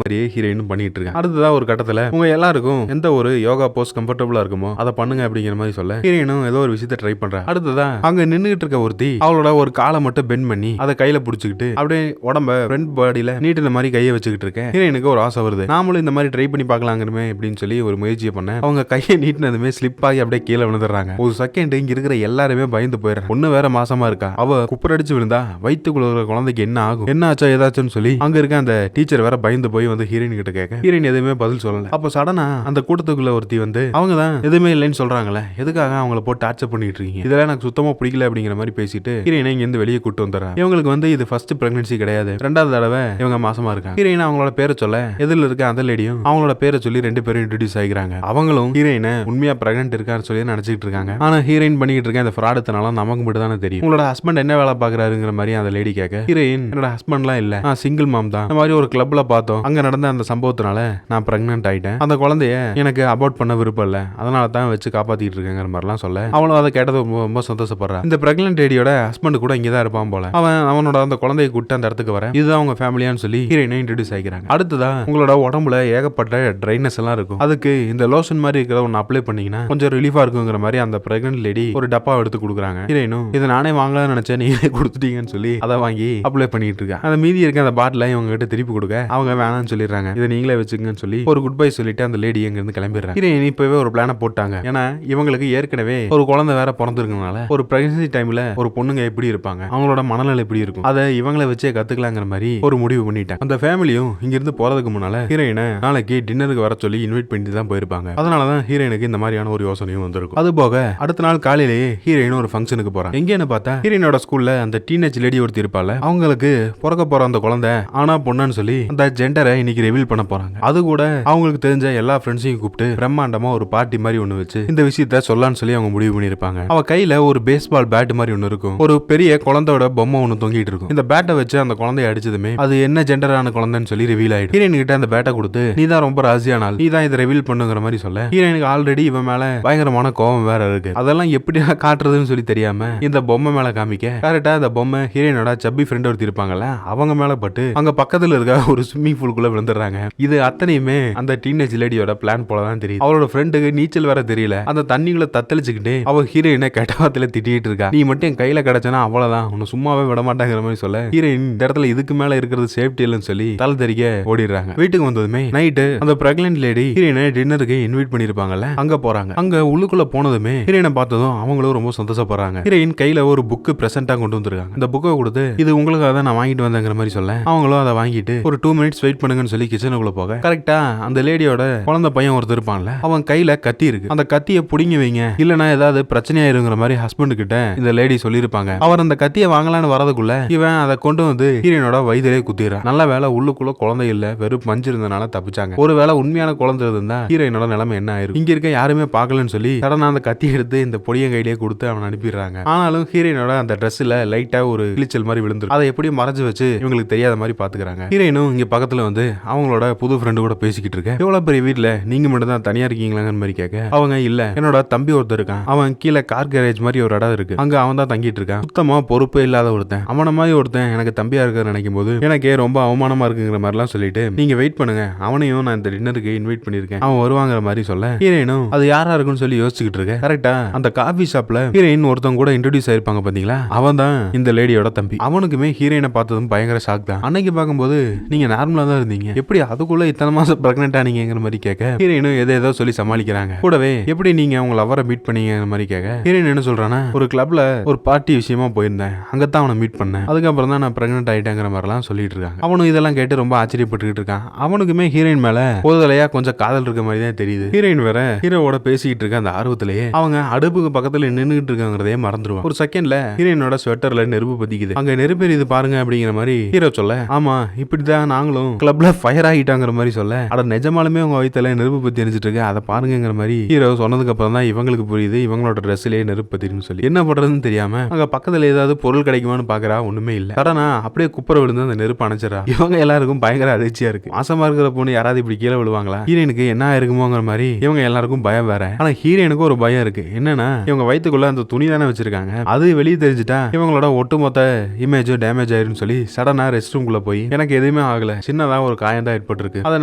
மாதிரியே ஹீரோயின் பண்ணிட்டு இருக்காங்க. அடுத்ததா ஒரு கட்டத்துல உங்க எல்லாருக்கும் எந்த ஒரு யோகா போஸ் கம்ஃபர்டபுளா இருக்குமோ அதை பண்ணுங்க அப்படிங்கிற மாதிரி சொல்ல ஹீரோயினும் ஏதோ ஒரு விஷயத்தை ட்ரை பண்றா. அடுத்ததா அங்க நின்னுகிட்டு இருக்க ஒருத்தி அவளோட ஒரு காலை மட்டும் பெண்ட் பண்ணி அதை கையில புடிச்சுக்கிட்டு அப்படியே உடம்ப ஃப்ரண்ட் பாடியில நீட்டின மாதிரி கையை வச்சுக்கிட்டு இருக்கேன். ஹீரோயினுக்கு ஒரு ஆசை வருது, நாமளும் இந்த மாதிரி ட்ரை பண்ணி பார்க்கலாங்கிறமே அப்படின்னு சொல்லி ஒரு முயற்சியை பண்ண அவங்க கையை நீட்டினதுமே ஸ்லிப் ஆகி அப்படியே கீழே விழுந்துடுறாங்க. ஒரு செகண்ட் இங்க இருக்கிற எல்லாருமே பயந்து போயிடுறாங்க. ஒண்ணு வேற மாசமா இருக்கா, அவ குப்பரடிச்சு விழுந்தா வயிற்றுக்குள்ள குழந்தைக்கு என்ன ஆகும், என்ன ஆச்சா ஏதாச்சும் சொல்லி அங்க இருக்க அந்த டீச்சர் வேற பயந்து போய் வந்து ஹீரோயின் கிட்ட கேட்க ஹீரோயின் எதுவுமே பதில் சொல்லல. அப்ப சடனா அந்த கூட்டத்துக்குள்ள ஒருத்தி வந்து அவங்க தான் எதுவுமே இல்லைன்னு சொல்றாங்களே, எதுக்காக அவங்கள போட்டு டார்ச்சர் பண்ணிட்டு இருக்கீங்க, இதெல்லாம் எனக்கு சுத்தமா பிடிக்கல அப்படிங்கிற மாதிரி பேசிட்டு ஹீரோயினை இங்க இருந்து வெளியே கூட்டு வந்துடுறாங்க. இவங்களுக்கு வந்து இது ஃபர்ஸ்ட் பிரெக்னன்சி கிடையாது, ரெண்டாவது தடவை இவங்க மாசமா இருக்காங்க. ஹீரோயின் அவங்களோட பேரை சொல்ல எதிரில் இருக்க அந்த லேடியும் அவங்களோட பேரை சொல்லி ரெண்டு பேரும் இன்ட்ரோடியூஸ் ஆகிக்கிறாங்க. அவங்களும் ஹீரோயினை உண்மையா பிரெக்னன்ட் இருக்கான்னு சொல்லி நினைச்சிட்டு இருக்காங்க. ஆனா ஹீரோயின் பண்ணிட்டு இருக்க இந்த ஃப்ராடுத்தனால நமக்கு மட்டும் தானே தெரியும். உங்களோட ஹஸ்பண்ட் என்ன வேலை பாக்குறாருங்கிற மாதிரி அந்த லேடி கேட்க ஹீரோயின் என்னோட ஹஸ்பண்ட்லாம் இல்ல, நான் சிங்கிள் மாம் தான், இந்த மாதிரி ஒரு கிளப்ல பார்த்தோம், அங்க நடந்த அந்த சம்பவத்தினால நான் பிரெக்னன்ட் ஆயிட்டேன், அந்த குழந்தைய எனக்கு அபார்ட் பண்ண விருப்பம் இல்ல, அதனால தான் வச்சு காப்பாத்திட்டு இருக்கேங்கிற மாதிரிலாம் சொல்ல அவளும் அதை கேட்டது ரொம்ப சந்தோஷப்படுறான். இந்த பிரெக்னன்ட் லேடியோட ஹஸ்பண்ட் கூட இங்கதான் இருப்பான் போல, அவனோட அந்த குழந்தையை கூட்டு அந்த இடத்துக்கு வர இதுதான் அவங்க ஃபேமிலியான்னு சொல்லி ஹீரோயினை இன்ட்ரோடியூஸ் ஆகிக்கிறாங்க. அடுத்ததா உங்களோட உடம்புல ஏகப்பட்ட ட்ரைனஸ் எல்லாம் இருக்கும், அதுக்கு இந்த லோஷன் மாதிரி இருக்கிற ஒன்னு அப்ளை பண்ணீங்கன்னா கொஞ்சம் ரிலீஃபா இருக்குங்கிற மாதிரி அந்த பிரெக்னன்ட் லேடி ஒரு டப்பா எடுத்து கொடுக்குறாங்க. ஹீரோயினும் இதை நானே வாங்கலாம்னு நினைச்சேன், நீங்களே கொடுத்துட்டீங்கன்னு சொல்லி அதை வாங்கி அப்ளை பண்ணிட்டு இருக்கா. அந்த மீதி இருக்க அந்த பாட்டில இவங்க கிட்ட திருப்பி கொடுக்க அவங்க வேணாம்னு சொல்லிடுறாங்க. இதை நீங்களே வச்சுக்கன்னு சொல்லி ஒரு குட் பை சொல்லிட்டு அந்த லேடி எங்க இருந்து கிளம்பிடுறாங்க. ஹீரோயின் இப்பவே ஒரு பிளான போட்டாங்க. ஏன்னா இவங்களுக்கு ஏற்கனவே ஒரு குழந்தை வேற பிறந்திருக்கனால ஒரு பிரெக்னன்சி டைம்ல ஒரு பொண்ணுங்க எப்படி இருப்பாங்க, அவங்களோட மனநிலை எப்படி இருக்கும், அதை இவங்களை வச்சே கத்துக்கலாங்கிற மாதிரி ஒரு முடிவு பண்ணிட்டாங்க. அந்த ஃபேமிலியும் இங்க இருந்து போறதுக்கு முன்னால ஹீரோயினை நாளைக்கு டின்னருக்கு வர சொல்லி இன்வைட் பண்ணி தான் போயிருப்பாங்க. அதனாலதான் ஹீரோயினுக்கு இந்த மாதிரியான ஒரு யோசனையும் வந்திருக்கும். அது போக அடுத்த நாள் காலையிலேயே ஹீரோயின் ஒரு ஃபங்க்ஷனுக்கு போறாங்க. எங்கன்னு பார்த்தா ஹீரோயினோட ஸ்கூல்ல அந்த டீனேஜ் லேடி ஒருத்தி இருப்பால, அவங்களுக்கு பிறக்க போற அந்த குழந்தை ஆனா பொண்ணுன்னு சொல்லி அந்த ஜெண்டரை இன்னைக்கு ரிவீல் பண்ண போறாங்க. அது கூட அவங்களுக்கு தெரிஞ்ச எல்லா ஃப்ரெண்ட்ஸையும் கூப்பிட்டு பிரம்மாண்டமா ஒரு பார்ட்டி மாதிரி ஒண்ணு வச்சு இந்த விஷயத்த சொல்லலாம்னு சொல்லி அவங்க முடிவு பண்ணிருப்பாங்க. அவ கையில ஒரு பேஸ்பால் பேட் மாதிரி ஒண்ணு இருக்கும், ஒரு பெரிய குழந்தையோட பொம்மை ஒண்ணு தொங்கிட்டு இருக்கும். இந்த பேட்டை வச்சு அந்த குழந்தைய அடிச்சதுமே அது என்ன ஜெண்டரான குழந்தைன்னு சொல்லி ரிவீல் ஆயிடும். ஹீரோயின் கிட்ட அந்த பேட்டை கொடுத்து நீ தான் ரொம்ப ராசியானால் நீ தான் இதை ரிவீல் பண்ணுங்கிற மாதிரி சொல்ல ஹீரோயினுக்கு ஆல்ரெடி இவன் மேல பயங்கரமான கோபம் வேற இருக்கு. அதெல்லாம் எப்படி காட்டுறதுன்னு சொல்லி தெரியாம இந்த பொம்மை மேல காமிக்க கரெக்டா இந்த பொம்மை ஹீரோயினோட சப்பி ஃப்ரெண்ட் ஒருத்தி இருப்பாங்கல்ல அவங்க மேல பட்டு அங்க பக்கத்துல இருக்க ஒரு ஸ்விம்மிங் பூலுக்குள்ள விழுந்துடுறாங்க. இது அத்தனையுமே அந்த டீனேஜ் லேடியோட பிளான் போலதான் தெரியுது. அவளோட ஃப்ரெண்டுக்கு நீச்சல் வேற தெரியல, அந்த தண்ணிக்குள்ள தத்தளிச்சுக்கிட்டு அவ ஹீரோயினை கெட்டவாத்துல திட்டிட்டு இருக்கா. நீ மட்டும் என் கையில கிடைச்சனா அவ்வளவுதான், உன்னை சும்மாவே விட மாட்டாங்கிற மாதிரி சொல்ல ஹீரோயின் இந்த இடத்துல இதுக்கு மேல இருக்கிறது சேஃப்டி இல்லைன்னு சொல்லி தலை தெறிக்க ஓடிடுறாங்க. வீட்டுக்கு வந்ததுமே நைட்டு அந்த பிரெக்னன்ட் லேடி ஹீரோயினை டின்னருக்கு இன்வைட் பண்ணிருப்பாங்கல்ல அங்க போறாங்க. அங்க உள்ளுக்குள்ள போனதுமே ஹீரோயினை பார்த்ததும் அவங்களும் ரொம்ப சந்தோஷப்படுறாங்க. ஹீரோயின் கையில ஒரு புக் பிரசன்டா கொண்டு வந்திருக்காங்க. இந்த புக்கை கொடுத்து இது உங்களுக்காக தான் நான் வாங்கிட்டு வந்தேங்கிற மாதிரி சொல்ல அவங்களும் அதை வாங்கிட்டு ஒரு 2 மினிட்ஸ் வெயிட் பண்ணுங்கன்னு சொல்லி கிச்சனுக்குள்ள போக கரெக்டா அந்த லேடியோட குழந்தை பையன் ஒருத்தர் இருப்பான்ல அவன் கையில கத்தி இருக்கு, அந்த கத்தியை புடிங்கி வைங்க இல்லனா ஏதாவது பிரச்சனையாயிருங்கிற மாதிரி ஹஸ்பண்ட் கிட்ட இந்த லேடி சொல்லிருப்பாங்க. அவர் அந்த கத்தியை வாங்கலான்னு வரதுக்குள்ள இவன் அதை கொண்டு வந்து ஹீரோயினோட வயிற்றிலே குத்திடுறான். நல்ல வேலை உள்ளுக்குள்ள குழந்தை இல்ல, வெறும் பஞ்சு இருந்தனால தப்பிச்சாங்க. ஒருவேளை உண்மையான குழந்தை இருந்தா ஹீரோயினோட நிலைமை என்ன ஆயிருக்கும். இங்க இருக்க யாருமே பார்க்கலன்னு சொல்லி சடனா அந்த கத்தி எடுத்து இந்த பொடிய கையிலேயே கொடுத்து அவன் அனுப்பிடுறாங்க. ஆனாலும் ஹீரோயினோட அந்த ட்ரெஸ்ல லைட்டா ஒரு கிழிச்சல் மாதிரி விழுந்துரும். அதை எப்படி மறைச்சு வச்சு இவங்களுக்கு தெரியாத மாதிரி பாத்துக்கிறாங்க. ஹீரோயினும் இங்க பக்கத்துல வந்து அவங்களோட புது ஃப்ரெண்டு கூட பேசிக்கிட்டு இருக்க. எவ்வளவு பெரிய வீட்டுல நீங்க மட்டும் தான் தனியா இருக்கீங்களாங்கிற மாதிரி கேட்க அவங்க இல்ல என்னோட தம்பி ஒருத்தர் இருக்கான், அவன் கீழே கார் கேரேஜ் மாதிரி ஒரு இடம் இருக்கு, அங்க அவன் தான் தங்கிட்டு இருக்கான், சுத்தமா பொறுப்பே இல்லாத ஒருத்தன், அவன மாதிரி ஒருத்தன் எனக்கு தம்பியா இருக்க நினைக்கும் போது எனக்கே ரொம்ப அவமானமா இருக்குங்கிற மாதிரி எல்லாம் சொல்லிட்டு நீங்க வெயிட் பண்ணுங்க, அவனையும் நான் இந்த டின்னருக்கு இன்வைட் பண்ணிருக்கேன், அவன் வருவாங்கிற மாதிரி சொல்ல ஹீரோயினும் அது யாரா இருக்குன்னு சொல்லி யோசிச்சுக்கிட்டு இருக்க. கரெக்டா அந்த காபி ஷாப்ல ஹீரோயின் ஒருத்தவங்க கூட இன்ட்ரோடியூஸ் ஆயிருப்பாங்க பாத்தீங்களா, அவன் தான் இந்த லேடியோட தம்பி. அவனுக்குமே ஹீரோயினை பார்த்ததும் பயங்கர ஷாக் தான். அன்னைக்கு பார்க்கும்போது நீங்க நார்மலா தான் இருந்தீங்க, எப்படி அதுக்குள்ள இத்தனை மாசம் பிரெக்னென்ட் ஆனீங்கிற மாதிரி கேட்க ஹீரோயினும் ஏதோ சொல்லி சமாளிக்கிறாங்க. கூடவே எப்படி நீங்க உங்க லவரை மீட் பண்ணீங்கிற மாதிரி கேட்க ஹீரோயின் என்ன சொல்றானா ஒரு கிளப்ல ஒரு பார்ட்டி விஷயமா போயிருந்தேன், அங்கத்தான் அவனை மீட் பண்ணேன், அதுக்கப்புறம் தான் நான் பிரெக்னென்ட் ஆயிட்டேங்கிற மாதிரிலாம் சொல்லிட்டு இருக்காங்க. அவனும் இதெல்லாம் கேட்டு ரொம்ப ஆச்சரியப்பட்டுக்கிட்டு இருக்கான். அவனுக்குமே ஹீரோயின் மேல போதலையா கொஞ்சம் காதல் இருக்க மாதிரி தான் தெரியுது. ஹீரோயின் வேற ஹீரோவோட பேசிக்கிட்டு இருக்க அந்த ஆர்வத்திலேயே அவங்க அடுப்புக்கு பக்கத்துல நின்னுகிட்டு இருக்காங்கிறதே மறந்துடுவான். ஒரு செகண்ட்ல ஹீரோயினோட ஸ்வெட்டர்ல நெருப்பு பத்திக்குது, அங்க நெருப்பு இது பாருங்க அப்படிங்கிற மாதிரி ஹீரோ சொல்ல ஆமா இப்படிதான் நாங்களும் கிளப்ல ஃபயர் ஆகிட்டாங்கிற மாதிரி சொல்ல அட நிஜமாலுமே உங்க வயித்துல நெருப்பு பத்தி எரிஞ்சிட்டு இருக்கு அதை பாருங்கிற மாதிரி ஹீரோ சொன்னதுக்கு அப்புறம் தான் இவங்களுக்கு புரியுது இவங்களோட ட்ரெஸ்லயே நெருப்பு பத்தின்னு சொல்லி. என்ன பண்றதுன்னு தெரியாம அங்க பக்கத்துல ஏதாவது பொருள் கிடைக்குமான்னு பாக்குறா, ஒண்ணுமே இல்ல. சடனா அப்படியே குப்புற விழுந்து அந்த நெருப்பு அணைச்சிடா. இவங்க எல்லாருக்கும் பயங்கர அதிர்ச்சியா இருக்கு. மாசமா இருக்கிற பொண்ணு யாராவது இப்படி கீழே விழுவாங்களா, ஹீரோயினுக்கு என்ன இருக்குமோங்கிற மாதிரி இவங்க எல்லாருக்கும் பயம் வேற. ஆனா ஹீரோயினுக்கு ஒரு பயம் இருக்கு, என்னன்னா இவங்க வயிற்றுக்குள்ள அந்த துணி தானே வச்சிருக்காங்க, அது வெளியே தெரிஞ்சுட்டா இவங்களோட ஒட்டுமொத்த இமேஜும் டேமேஜ் ஆயிருன்னு சொல்லி சடனா நான் ரெஸ்ட் ரூம்குள்ள போய் எனக்கு எதுவுமே ஆகல, சின்னதா ஒரு காயம் தான் ஏற்பட்டிருக்கு, அதை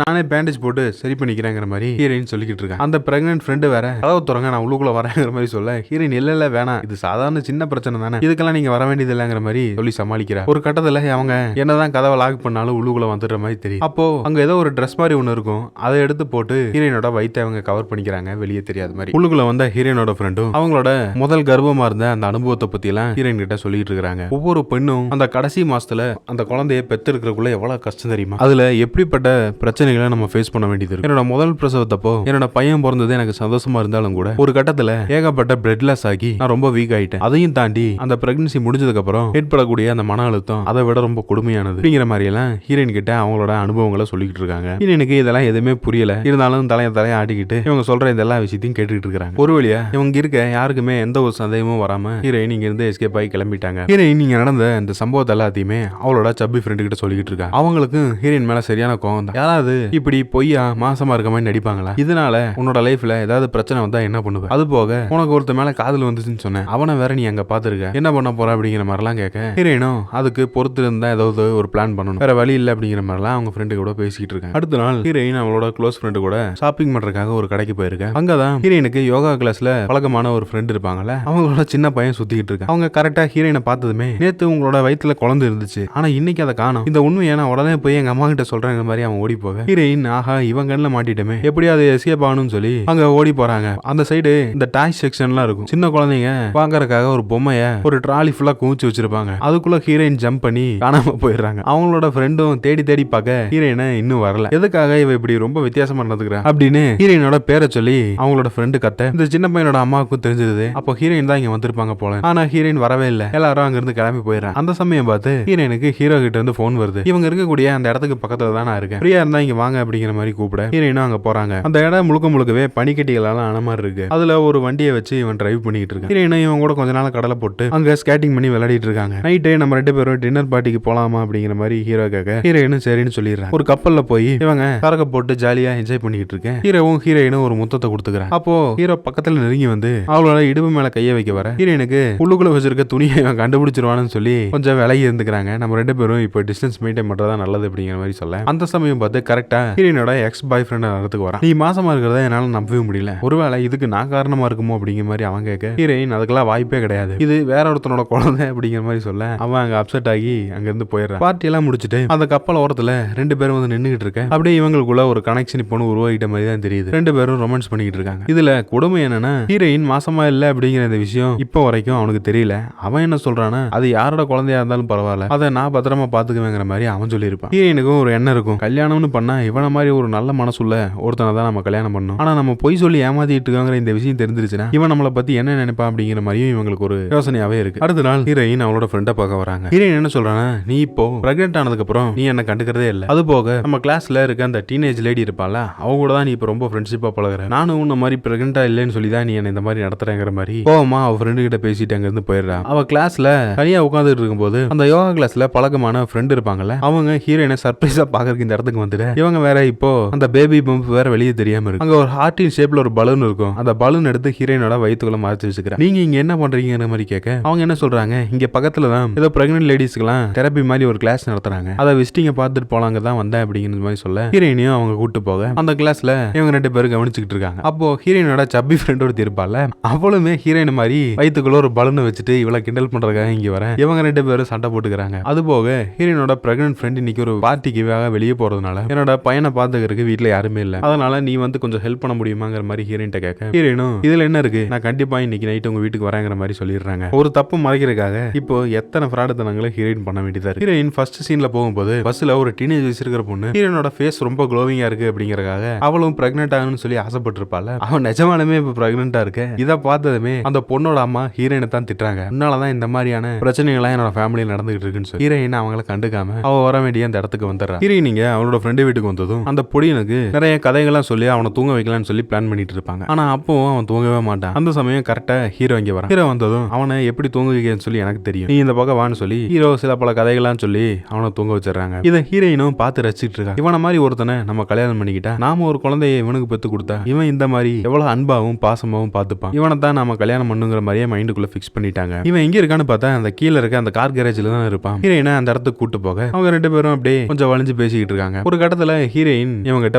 நானே பேண்டேஜ் போட்டு சரி பண்ணிக்கிறேங்கிற மாதிரி ஹீரோயின் சொல்லிக்கிட்டு இருக்கேன். அந்த பிரெக்னன்ட் ஃப்ரெண்டு வேற கதவு திறங்க நான் உள்ளுக்குள்ள வரேங்கிற மாதிரி சொல்ல ஹீரோயின் இல்ல வேணாம், இது சாதாரண சின்ன பிரச்சனை தானே, இதுக்கெல்லாம் நீங்க வர வேண்டியது இல்லைங்கிற மாதிரி சொல்லி சமாளிக்கிறா. ஒரு கட்டத்துல அவங்க என்னதான் கதவை லாக் பண்ணாலும் உள்ளுக்குள்ள வந்துடுற மாதிரி தெரியும். அப்போ அங்க ஏதோ ஒரு ட்ரெஸ் மாதிரி ஒண்ணு இருக்கும், அதை எடுத்து போட்டு ஹீரோயினோட வயித்தை அவங்க கவர் பண்ணிக்கிறாங்க, வெளியே தெரியாத மாதிரி. உள்ளுக்குள்ள வந்த ஹீரோயினோட ஃப்ரெண்டும் அவங்களோட முதல் கர்ப்பமா இருந்த அந்த அனுபவத்தை பத்தி எல்லாம் ஹீரோயின் கிட்ட சொல்லிட்டு இருக்காங்க. ஒவ்வொரு பெண்ணும் அந்த கடைசி மாசத்துல அந்த குழந்தைய பெத்து இருக்கிறதுக்குள்ள எவ்வளவு கஷ்டம் தெரியுமா, அதுல எப்படிப்பட்ட பிரச்சனைகளை நம்ம ஃபேஸ் பண்ண வேண்டியது இருக்கு. என்னோட முதல் பிரசவத்தப்போ என்னோட பையன் பிறந்தது எனக்கு சந்தோஷமா இருந்தாலும் கூட ஒரு கட்டத்துல ஏகப்பட்ட பிரெட்லெஸ் ஆகி நான் ரொம்ப வீக் ஆயிட்டேன். அதையும் தாண்டி அந்த பிரெக்னன்சி முடிஞ்சதுக்கு அப்புறம் ஏற்படக்கூடிய அந்த மன அழுத்தம் அதை விட ரொம்ப கொடுமையானது அப்படிங்கிற மாதிரி எல்லாம் ஹீரோயின் கிட்ட அவங்களோட அனுபவங்களை சொல்லிட்டு இருக்காங்க. ஹீரோயினுக்கு இதெல்லாம் எதுவுமே புரியல, இருந்தாலும் தலையை ஆட்டிக்கிட்டு இவங்க சொல்ற இந்த எல்லா விஷயத்தையும் கேட்டுட்டு இருக்காங்க. ஒரு வழியா இவங்க இருக்க யாருக்குமே எந்த ஒரு சந்தேகமும் வராம ஹீரோயின் இங்க இருந்து எஸ்கேப் ஆகி கிளம்பிட்டாங்க. ஹீரோயின் இங்க நடந்த இந்த சம்பவத்தை எல்லாத்தையுமே அவளோட சப்பி ஃப்ரெண்டு கிட்ட சொல்லிட்டு இருக்காங்க. அவங்களுக்கும் ஹீரோயின் மேல சரியான கோவம் தான். யாராவது இப்படி பொய்யா மாசமா இருக்க மாதிரி நடிப்பாங்களா, இதனால உன்னோட லைஃப்ல ஏதாவது பிரச்சனை வந்தா என்ன பண்ணுவ, அது போக உனக்கு ஒருத்த மேல காதல் வந்துச்சுன்னு சொன்னேன், அவனை வேற நீ அங்க பாத்துருக்க, என்ன பண்ண போற அப்படிங்கிற மாதிரிலாம் கேட்க ஹீரோயினும் அதுக்கு பொறுத்து இருந்தா ஏதாவது ஒரு பிளான் பண்ணணும், வேற வழி இல்ல அப்படிங்கிற மாதிரிலாம் அவங்க ஃப்ரெண்டு கூட பேசிக்கிட்டு இருக்காங்க. அடுத்த நாள் ஹீரோயின் அவளோட க்ளோஸ் ஃப்ரெண்டு கூட ஷாப்பிங் பண்றதுக்காக ஒரு கடைக்கு போயிருக்கேன். அங்கதான் ஹீரோயினுக்கு யோகா கிளாஸ்ல பழக்கமான ஒரு ஃப்ரெண்ட் இருப்பாங்கல்ல, அவங்களோட சின்ன பையன் சுத்திக்கிட்டு இருக்காங்க. அவங்க கரெக்டா ஹீரோயினை பார்த்ததுமே நேத்து உங்களோட வயித்துல குழந்தை இருந்துச்சு, ஆனா இன்னைக்கு அதை காணோம், இந்த உண்மையை நான் உடனே போய் எங்க அம்மா கிட்ட சொல்றேங்கிற மாதிரி அவன் ஓடி போக ஹீரோயின் ஆஹா இவன் கண்ணில் மாட்டிட்டமே எப்படியாவது எஸ்கேப் ஆகணும்னு சொல்லி அங்க ஓடி போறாங்க. அந்த சைடு இந்த டாய் செக்ஷன்லாம் இருக்கும், சின்ன குழந்தைங்க வாங்கறதுக்காக ஒரு பொம்மைய ஒரு ட்ராலி ஃபுல்லா குவிச்சு வச்சிருப்பாங்க, அதுக்குள்ள ஹீரோயின் ஜம்ப் பண்ணி காணாம போயிடுறாங்க. அவங்களோட ஃப்ரெண்டும் தேடி தேடி பார்க்க ஹீரோயினை இன்னும் வரல, எதுக்காக இவ இப்படி ரொம்ப வித்தியாசமா நடந்துக்கிறா அப்படின்னு ஹீரோயினோட பேரை சொல்லி அவங்களோட ஃப்ரெண்டு கத்த இந்த சின்ன பையனோட அம்மாவுக்கும் தெரிஞ்சது. அப்போ ஹீரோயின் தான் இங்க வந்திருப்பாங்க போல, ஆனா ஹீரோயின் வரவே இல்லை, எல்லாரும் அங்க இருந்து கிளம்பி போயிடுறாங்க. அந்த சமயம் பார்த்து ஹீரோயினுக்கு ஹீரோ கிட்ட இருந்து போன் வருது, இவங்க இருக்கக்கூடிய அந்த இடத்துக்கு பக்கத்துல தான் நான் இருக்கேன், ஃப்ரீயா இருந்தா இங்க வாங்க அப்படிங்கிற மாதிரி கூப்பிட ஹீரோயினும் அங்க போறாங்க. அந்த இடம் முழுக்கவே பனிக்கட்டிகளால ஆன மாதிரி இருக்கு, அதுல ஒரு வண்டியை வச்சு இவன் டிரைவ் பண்ணிட்டு இருக்கான். ஹீரோயினும் இவன் கூட கொஞ்ச நாள் கடலை போட்டு அங்க ஸ்கேட்டிங் பண்ணி விளையாடிட்டு இருக்காங்க. நைட்டு நம்ம ரெண்டு பேரும் டின்னர் பார்ட்டிக்கு போலாமா அப்படிங்கிற மாதிரி ஹீரோ கேட்க ஹீரோயினும் சரின்னு சொல்லிடுறாங்க. ஒரு கப்பல்ல போய் இவங்க கரக்க போட்டு ஜாலியா என்ஜாய் பண்ணிட்டு இருக்கேன். ஹீரோவும் ஹீரோயினும் ஒரு முத்தத்தை கொடுத்துக்கிறான். அப்போ ஹீரோ பக்கத்துல நெருங்கி வந்து அவளோட இடுப்பு மேல கைய வைக்க வர ஹீரோயினுக்கு உள்ளுக்குள்ள வச்சிருக்க துணியை இவன் கண்டுபிடிச்சிருவான்னு சொல்லி கொஞ்சம் விலகி இருந்துக்கிறாங்க. நம்ம ரெண்டு பேரும் இப்போ டிஸ்டன்ஸ் மெயின்டைன் பண்றதா நல்லது அப்படிங்கிற மாதிரி சொல்ல அந்த சமயம் பார்த்து கரெக்டா ஹீரோயினோட எக்ஸ் பாய் ஃப்ரெண்ட் நடத்துக்கு வரான். நீ மாசமா இருக்கிறத என்னால நம்பவே முடியல, ஒருவேளை இதுக்கு நான் காரணமா இருக்குமோ அப்படிங்கிற மாதிரி அவன் கேட்க ஹீரோயின் அதுக்கெல்லாம் வாய்ப்பே கிடையாது, இது வேற ஒருத்தனோட குழந்தை அப்படிங்கிற மாதிரி சொல்ல அவன் அங்க அப்செட் ஆகி அங்க இருந்து போயிடுறான். பார்ட்டி எல்லாம் முடிச்சுட்டு அந்த கப்பல் ஓரத்துல ரெண்டு பேரும் வந்து நின்னுகிட்டு இருக்க அப்படியே இவங்களுக்குள்ள ஒரு கனெக்ஷன் இப்போ உருவாகிட்ட மாதிரி தான் தெரியுது. ரெண்டு பேரும் ரொமான்ஸ் பண்ணிக்கிட்டு இருக்காங்க. இதுல கொடுமை என்னன்னா ஹீரோயின் மாசமா இல்ல அப்படிங்கிற இந்த விஷயம் இப்போ வரைக்கும் அவனுக்கு தெரியல. அவன் என்ன சொல்றானா அது யாரோட குழந்தையா இருந்தாலும் பரவாயில்ல, அதை நான் பத்திரமா பாத்துக்குவேங்கிற மாதிரி அவன் சொல்லியிருப்பான். ஹீரோயினுக்கும் ஒரு எண்ணம் இருக்கும், கல்யாணம்னு பண்ணா இவன மாதிரி ஒரு நல்ல மனசுள்ள ஒருத்தனை தான் நம்ம கல்யாணம் பண்ணணும், ஆனா நம்ம பொய் சொல்லி ஏமாத்திட்டு இருக்காங்கிற இந்த விஷயம் தெரிஞ்சிருச்சுன்னா இவன் நம்மளை பத்தி என்ன நினைப்பான் அப்படிங்கிற மாதிரியும் இவங்களுக்கு ஒரு யோசனையாவே இருக்கு. அடுத்த நாள் ஹீரோயின் அவளோட ஃப்ரெண்டை பார்க்க வராங்க. ஹீரோயின் என்ன சொல்றானா நீ இப்போ பிரெக்னென்ட் ஆனதுக்கு அப்புறம் நீ என்ன கண்டுக்கிறதே இல்ல, அது போக நம்ம கிளாஸ்ல இருக்க அந்த டீனேஜ் லேடி இருப்பால அவ கூட தான் நீ இப்போ ரொம்ப ஃப்ரெண்ட்ஷிப்பா பழகுற, நானும் உன்ன மாதிரி பிரெக்னென்ட்டா இல்லைன்னு சொல்லி தான் நீ என்ன இந்த மாதிரி நடத்துறேங்கிற மாதிரி கோவமா அவ ஃப்ரெண்டு கிட்ட பேசிட்டு அங்க இருந்து போயிடுறா. அவ கிளாஸ்ல தனியா உட்காந்துட்டு இருக்கும்போது அந்த யோகா கிளாஸ்ல பழக்கமான ஃப்ரெண்ட் இருப்பாங்கல்ல அவங்க ஹீரோயினை சர்ப்ரைஸா பாக்குறதுக்கு இந்த இடத்துக்கு வந்துட்டு இவங்க வேற இப்போ அந்த பேபி பம்ப் வேற வெளியே தெரியாம இருக்கு. அங்க ஒரு ஹார்ட்டின் ஷேப்ல ஒரு பலூன் இருக்கும், அந்த பலூன் எடுத்து ஹீரோயினோட வயித்துக்குள்ள மறைச்சு வச்சுக்கிறேன். நீங்க இங்க என்ன பண்றீங்கிற மாதிரி கேட்க அவங்க என்ன சொல்றாங்க இங்க பக்கத்துல தான் ஏதோ பிரெக்னன்ட் லேடிஸ்க்குலாம் தெரப்பி மாதிரி ஒரு கிளாஸ் நடத்துறாங்க, அதை விசிட்டிங்க பார்த்துட்டு போலாங்க தான் வந்தேன் அப்படிங்கிற மாதிரி சொல்ல ஹீரோயினையும் அவங்க கூட்டு போக அந்த கிளாஸ்ல இவங்க ரெண்டு பேரும் கவனிச்சுக்கிட்டு இருக்காங்க. அப்போ ஹீரோயினோட சப்பி ஃப்ரெண்ட் ஒருத்தி இருப்பால அவளுமே ஹீரோயின் மாதிரி வயித்துக்குள்ள ஒரு பலூனை வச்சுட்டு இவளை கிண்டல் பண்றதுக்காக இங்க வர இவங்க ரெண்டு பேரும் சண்டை போட்டுக்கிறாங்க. அது போக ஹீரோயினோட பிரெக்னன்ட் ஃப்ரெண்ட் இன்னைக்கு ஒரு பார்ட்டிக்கு வெளியே போறதுனால என்னோட பையனை பாத்துக்கிறதுக்கு வீட்டுல யாருமே இல்ல, அதனால நீ வந்து கொஞ்சம் ஹெல்ப் பண்ண முடியுமாங்கிற மாதிரி ஹீரோயின்ட்ட கேட்க ஹீரோயினும் இதுல என்ன இருக்கு நான் கண்டிப்பா இன்னைக்கு நைட் உங்க வீட்டுக்கு வரேங்கிற மாதிரி சொல்லிடுறாங்க. ஒரு தப்பு மறைக்கிறதுக்காக இப்போ எத்தனை ஃப்ராடுத்தனங்களை ஹீரோயின் பண்ண வேண்டியதா இருக்கு. ஹீரோயின் ஃபர்ஸ்ட் சீன்ல போகும்போது பஸ்ல ஒரு டீனேஜ் வச்சிருக்கிற பொண்ணு ஹீரோயினோட ஃபேஸ் ரொம்ப க்ளோவிங்கா இருக்கு அப்படிங்கறக்காக அவளும் பிரெக்னென்ட் ஆகணும்னு சொல்லி ஆசைப்பட்டிருப்பாள். அவன் நிஜமாலுமே இப்ப பிரெக்னென்ட்டா இருக்கு. இதை பார்த்ததுமே அந்த பொண்ணோட அம்மா ஹீரோயினை தான் திட்டுறாங்க, உன்னாலதான் இந்த மாதிரியான பிரச்சனைகள்லாம் என்னோட ஃபேமிலியில் நடந்துகிட்டு இருக்குன்னு சொல்லி ஹீரோயின் அவங்கள கண்டுக்காம அவ வர வேண்டிய அந்த இடத்துக்கு வந்துடுறா. ஹீரோயின் நீங்க அவளோட ஃப்ரெண்டு வீட்டுக்கு வந்ததும் அந்த பொடியனுக்கு நிறைய கதைகள்லாம் சொல்லி அவனை தூங்க வைக்கலாம்னு சொல்லி பிளான் பண்ணிட்டு இருப்பாங்க. ஆனா அப்பவும் அவன் தூங்கவே மாட்டான். அந்த சமயம் கரெக்டா ஹீரோ இங்க வரான். ஹீரோ வந்ததும் அவனை எப்படி தூங்க வைக்கன்னு சொல்லி எனக்கு தெரியும், நீ இந்த பக்கம் வான்னு சொல்லி ஹீரோ சில பல கதைகள்லாம் சொல்லி அவனை தூங்க வச்சிடறாங்க. இதை ஹீரோயினும் பார்த்து ரசிச்சிட்டு இருக்கா. இவன மாதிரி ஒருத்தனை நம்ம கல்யாணம் பண்ணிக்கிட்டா நாம ஒரு குழந்தைய இவனுக்கு பெத்து கொடுத்தா இவன் இந்த மாதிரி எவ்வளவு அன்பாவும் பாசமாவும் பார்த்துப்பான், இவனை தான் நாம கல்யாணம் பண்ணுங்கிற மாதிரியே மைண்டுக்குள்ள பிக்ஸ் பண்ணிட்டாங்க. இவன் எங்க இருக்கான்னு பார்த்தா அந்த கீழே இருக்க அந்த கார் கேரேஜ்ல தான் இருப்பான். ஹீரோயினை அந்த அந்த இடத்துக்கு கூட்டு போக அவங்க ரெண்டு பேரும் அப்படியே கொஞ்சம் வளைஞ்சு பேசிக்கிட்டு இருக்காங்க. ஒரு கட்டத்துல ஹீரோயின் இவங்க கிட்ட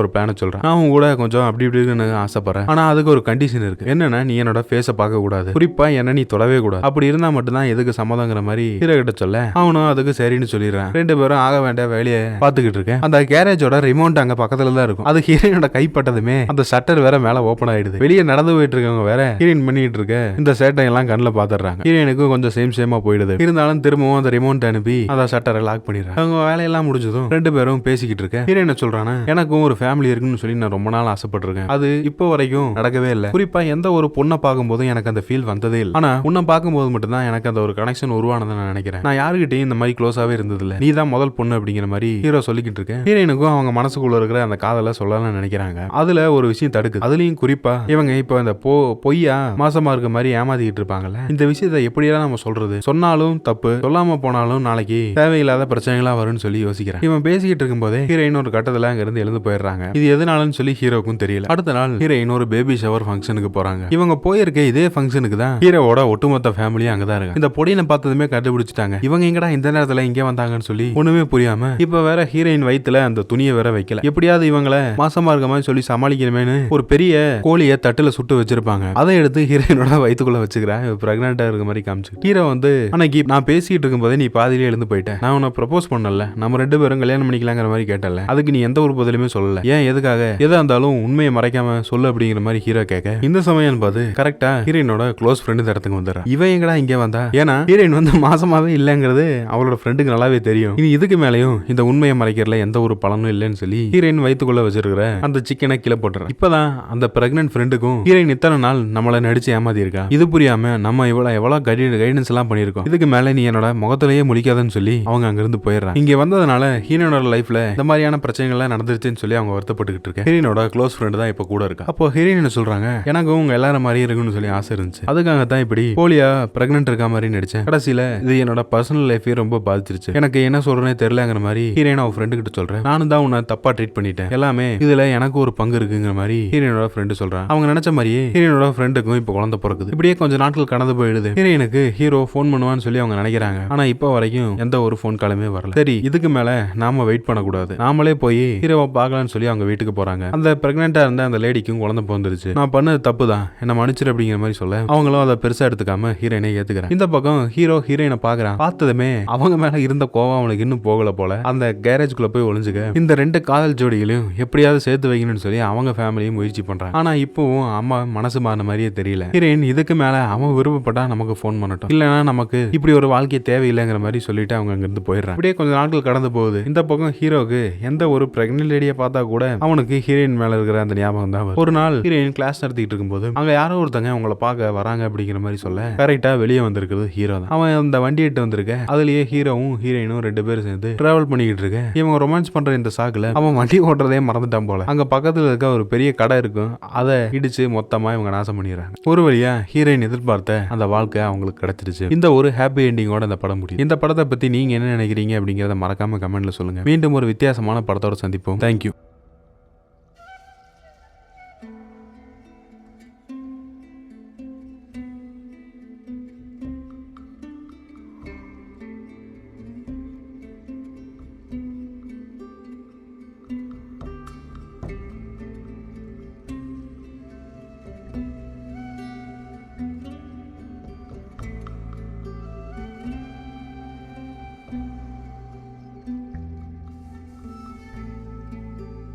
ஒரு பிளான சொல்றான். நான் கூட கொஞ்சம் அப்படி இப்படின்னு ஆசைப்படுறேன், ஆனா அதுக்கு ஒரு கண்டிஷன் இருக்கு. என்னன்னா நீ என்னோட ஃபேஸ பார்க்க கூடாது, குறிப்பா என்ன நீ தொடவே கூடாது, அப்படி இருந்தா மட்டும்தான் எதுக்கு சம்மதங்கிற மாதிரி ஹீரோ கிட்ட சொல்ல அவனும் அதுக்கு சரின்னு சொல்லிடுறான். ரெண்டு பேரும் ஆக வேண்டிய வேலையை பாத்துக்கிட்டு இருக்கேன். அந்த கேரேஜோட ரிமோட் அங்க பக்கத்துல தான் இருக்கும். அது ஹீரோயினோட கைப்பட்டதுமே அந்த ஷட்டர் வேற மேல ஓபன் ஆயிடுது. வெளியே நடந்து போயிட்டு இருக்கவங்க வேற ஹீரோயின் பண்ணிட்டு இருக்க இந்த சேட்டை எல்லாம் கண்ணுல பாத்துறாங்க. ஹீரோயினுக்கு கொஞ்சம் சேமா போயிடுது. இருந்தாலும் திரும்பவும் அந்த ரிமோட் அனுப்பி அந்த ஷட்டரை லாக் பண்ணிடுறாங்க. அவங்க வேலையெல்லாம் முடிஞ்சதும் ரெண்டு பேரும் பேசிக்கிட்டு இருக்க ஹீரோயின் சொல்றானா, எனக்கும் ஒரு ஃபேமிலி இருக்குன்னு சொல்லி நான் ரொம்ப நாள் ஆசைப்பட்டிருக்கேன். அது இப்போ வரைக்கும் நடக்கவே இல்லை. குறிப்பா எந்த ஒரு பொண்ணை பார்க்கும்போதும் எனக்கு அந்த ஃபீல் வந்ததே இல்லை. ஆனா உன்னை பார்க்கும்போது மட்டும்தான் எனக்கு அந்த ஒரு கனெக்ஷன் உருவானதை நான் நினைக்கிறேன். நான் யாருகிட்டையும் இந்த மாதிரி க்ளோஸாவே இருந்தது இல்லை. நீ தான் முதல் பொண்ணு அப்படிங்கிற மாதிரி ஹீரோ சொல்லிக்கிட்டு இருக்கேன். ஹீரோயினுக்கும் அவங்க மனசுக்குள்ள இருக்கிற அந்த காதலை சொல்லலாம் நினைக்கிறாங்க. அதுல ஒரு விஷயம் தடுக்குது. அதுலயும் குறிப்பா இவங்க இப்ப இந்த பொய்யா மாசமா இருக்க மாதிரி ஏமாத்திக்கிட்டு இருப்பாங்கல்ல, இந்த விஷயத்தை எப்படியெல்லாம் நம்ம சொல்றது, சொன்னாலும் தப்பு, சொல்லாம போனாலும் நாளைக்கு தேவையில்லாத பிரச்சனைகளா வரும்னு சொல்லி யோசிக்கிறேன். இவன் பேசிக்கிட்டு இருக்கும் போதே ஹீரோயின் ஒரு கட்டத்துல அங்க இருந்து எழுந்து போயிடுறாங்க. இது எதனாலன்னு சொல்லி ஹீரோக்கும் தெரியல. அடுத்த நாள் ஹீரோயின் ஒரு பேபி ஷவர் ஃபங்க்ஷனுக்கு போறாங்க. இவங்க போயிருக்க இதே ஃபங்க்ஷனுக்கு தான் ஹீரோவோட ஒட்டுமொத்த ஃபேமிலி அங்கதான் இருக்கு. இந்த பொடியை பார்த்ததுமே கண்டுபிடிச்சிட்டாங்க. இவங்க எங்கடா இந்த நேரத்துல இங்கே வந்தாங்கன்னு சொல்லி ஒண்ணுமே புரியாம இப்ப வேற ஹீரோயின் வயித்துல அந்த துணியை வேற வைக்கல. எப்படியாவது இவங்களை மாசமா இருக்க மாதிரி சொல்லி சமாளிக்கணுமேனு ஒரு பெரிய கோழியை தட்டுல சுட்டு வச்சிருப்பாங்க. அதை எடுத்து ஹீரோயினோட வயிற்றுக்குள்ள வச்சுக்கிறேன். பிரெக்னெண்டா இருக்க மாதிரி காமிச்சு ஹீரோ வந்து அன்னைக்கு நான் பேசிட்டு இருக்கும் போதே நீ பாதியிலே எழுந்து போயிட்டேன். நான் உன்னை ப்ரப்போஸ் பண்ணல, நம்ம ரெண்டு பேரும் கல்யாணம் பண்ணிக்கலாங்கிற மாதிரி கேட்டல. அதுக்கு நீ எந்த ஒரு பதிலுமே சொல்லல. ஏன் எதுக்காக எதா இருந்தாலும் உண்மையை மறைக்காம சொல்லு அப்படிங்கிற மாதிரி ஹீரோ கேட்க இந்த சமயம் பார்த்து கரெக்டா ஹீரோயினோட க்ளோஸ் ஃப்ரெண்டு இந்த இடத்துக்கு வந்துடுறா. இவன் எங்கடா இங்கே வந்தா? ஏன்னா ஹீரோயின் வந்து மாசமாவே இல்லங்கிறது அவளோட ஃப்ரெண்டுக்கு நல்லாவே தெரியும். இனி இதுக்கு மேலேயும் இந்த உண்மையை மறைக்கிறதுல எந்த ஒரு பலனும் இல்லைன்னு சொல்லி ஹீரோயின் வயிற்றுக்குள்ள வச்சிருக்கிற அந்த சிக்கனை கீழே போட்டுறேன். இப்பதான் அந்த பிரெக்னன்ட் ஃப்ரெண்டுக்கும் ஹீரோயின் இத்தனை நாள் நம்மளை நடிச்சு ஏமாத்தி இருக்கா. இது புரியாம நம்ம எவ்வளவு கைடன்ஸ் எல்லாம் பண்ணிருக்கோம். இதுக்கு மேல நீ என்னோட முகத்திலேயே முடிக்காதுன்னு சொல்லி அவங்க அங்க இருந்து போயிடுறாங்க. இங்க வந்ததுனால ஹீரோனோட லைஃப்ல இந்த மாதிரியான பிரச்சனைகள் நடந்துருச்சுன்னு சொல்லி அவங்க வருத்தப்பட்டுக்கிட்டு இருக்கேன். ஹீரோனோட க்ளோஸ் ஃப்ரெண்ட் தான் இப்ப கூட இருக்கா. அப்போ ஹீரோயின் சொல்றாங்க, எனக்கும் உங்க எல்லாரும் மாதிரி இருக்குன்னு சொல்லி ஆசை இருந்துச்சு. அதுக்காக தான் இப்படி போலியா பிரெக்னன்ட் இருக்க மாதிரி நடிச்சேன். கடைசியில இது என்னோட பர்சனல் லைஃபே ரொம்ப பாதிச்சிருச்சு. எனக்கு என்ன சொல்றேனே தெரியலங்கிற மாதிரி ஹீரோயின் அவ ஃப்ரெண்டு கிட்ட சொல்றேன். நானும் தான் உன்னை தப்பா ட்ரீட் பண்ணிட்டேன். எல்லாமே இதுல எனக்கு ஒரு பங்கு இருக்குங்கிற மாதிரி ஹீரோனோட ஃப்ரெண்டு சொல்றான். அவங்க நினைச்ச மாதிரியே ஹீரோனோட ஃப்ரெண்டுக்கும் இப்ப குழந்தை பிறக்குது. இப்படியே கொஞ்சம் நாட்கள் கடந்து போயிடுது. ஹீரோயினுக்கு ஹீரோ ஃபோன் பண்ணுவான்னு சொல்லி அவங்க நினைக்கிறாங்க. ஆனா இப்ப வரைக்கும் எந்த ஒரு ஃபோன் காலுமே வரல. சரி, இதுக்கு மேல நாம வெயிட் பண்ணக்கூடாது, நாமளே போய் ஹீரோவை பார்க்கலாம்னு சொல்லி அவங்க வீட்டுக்கு போறாங்க. அந்த பிரெக்னெண்டா இருந்த அந்த லேடிக்கும் குழந்தை பிறந்துருச்சு. நான் பண்ணது தப்பு தான், என்ன மன்னிச்சிரு அப்படிங்கிற மாதிரி சொல்ல அவங்களும் அதை பெருசா எடுத்துக்காம ஹீரோயினை ஏத்துக்கிறேன். இந்த பக்கம் ஹீரோ ஹீரோயினை பாக்குறான். பார்த்ததுமே அவங்க மேல இருந்த கோவம் அவனுக்கு இன்னும் போகல போல. அந்த கேரேஜ்குள்ள போய் ஒளிஞ்சுக்க இந்த ரெண்டு காதல் ஜோடிகளையும் எப்படியாவது சேர்த்து வைக்கணும்னு சொல்லி அவங்க ஃபேமிலியும் முயற்சி பண்றாங்க. ஆனா இப்பவும் அம்மா மனசு மாறின மாதிரியே தெரியல. ஹீரோயின் இதுக்கு மேல அவன் விருப்பப்பட்டா நமக்கு ஃபோன் பண்ணட்டும், இல்லைன்னா நமக்கு இப்படி ஒரு வாழ்க்கை தேவையில்லைங்கிற மாதிரி சொல்லிட்டு அவங்க அங்கிருந்து போயிடுறாங்க. அப்படியே கொஞ்சம் நாட்கள் கடந்து போகுது. இந்த பக்கம் ஹீரோக்கு எந்த ஒரு பிரெக்னன்ட் லேடியை பார்த்தா கூட அவனுக்கு ஹீரோயின் மேல இருக்கிற அந்த ஞாபகம் தான் வரும். ஒரு நாள் ஹீரோயின் கிளாஸ் நடத்திட்டு இருக்கும்போது அங்க யாரோ ஒருத்தங்க உங்களை பார்க்க வராங்க அப்படிங்கிற மாதிரி சொல்ல கரெக்டா வெளியே வந்திருக்கிறது ஹீரோ தான். அவன் அந்த வண்டியிட்டு வந்திருக்க அதுலயே ஹீரோவும் ஹீரோயினும் ரெண்டு பேரும் சேர்ந்து டிராவல் பண்ணிக்கிட்டு இருக்க இவங்க ரொமான்ஸ் பண்ற இந்த சாக்குல அவன் வண்டி ஓட்டுறதே மறந்துட்டான் போல. அங்க பக்கத்துல இருக்க ஒரு பெரிய கடை இருக்கும், அதை இடிச்சு மொத்தமா இவங்க நாசம் பண்ணிடுறாங்க. ஒரு வழியா ஹீரோயின் எதிர்பார்த்த அந்த வாழ்க்கை அவங்களுக்கு கிடைச்சிருச்சு. இந்த ஒரு ஹாப்பி எண்டிங்கோட இந்த படம் முடியும். இந்த படத்தை பத்தி நீங்க என்ன நினைக்கிறீங்க அப்படிங்கறத மறக்காம கமெண்ட்ல சொல்லுங்க. மீண்டும் ஒரு வித்தியாசமான படத்தோட சந்திப்போம். தேங்க்யூ.